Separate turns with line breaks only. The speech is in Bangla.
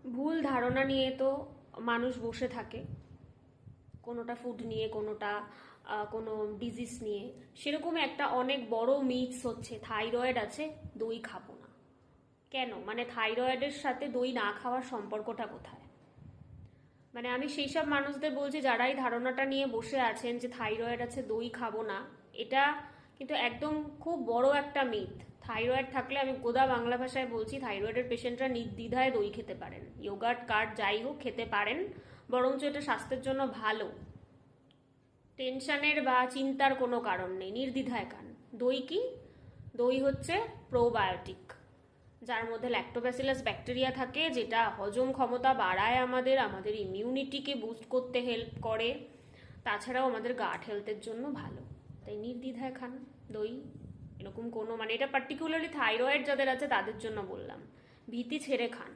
ভুল ধারণা নিয়ে তো মানুষ বসে থাকে, কোনোটা ফুড নিয়ে, কোনোটা কোনো ডিজিজ নিয়ে। সেরকম একটা অনেক বড় মিথস হচ্ছে থাইরয়েড আছে, দই খাবো না। কেন? মানে থাইরয়েডের সাথে দই না খাওয়ার সম্পর্কটা কোথায়? মানে আমি সেই সব মানুষদের বলছি যারা এই ধারণাটা নিয়ে বসে আছেন যে থাইরয়েড আছে দই খাবো না, এটা কিন্তু একদম খুব বড় একটা মিথ। থাইরয়েড থাকলে, আমি গোদা বাংলা ভাষায় বলছি, থাইরয়েডের পেশেন্টরা নির্দ্বিধায় দই খেতে পারেন, ইয়োগার্ট কার্ড যাই হোক খেতে পারেন, বরঞ্চ এটা স্বাস্থ্যের জন্য ভালো। টেনশনের বা চিন্তার কোনো কারণ নেই, নির্দ্বিধায় খান। দই কি? দই হচ্ছে প্রোবায়োটিক, যার মধ্যে ল্যাক্টোব্যাসিলাস ব্যাকটেরিয়া থাকে, যেটা হজম ক্ষমতা বাড়ায়, আমাদের আমাদের ইমিউনিটিকে বুস্ট করতে হেল্প করে। তাছাড়াও আমাদের গাট হেলথের জন্য ভালো। তাই নির্দ্বিধায় খান দই। এরকম কোনো, মানে এটা পার্টিকুলারলি থাইরয়েড যাদের আছে তাদের জন্য বললাম, ভীতি ছেড়ে খান।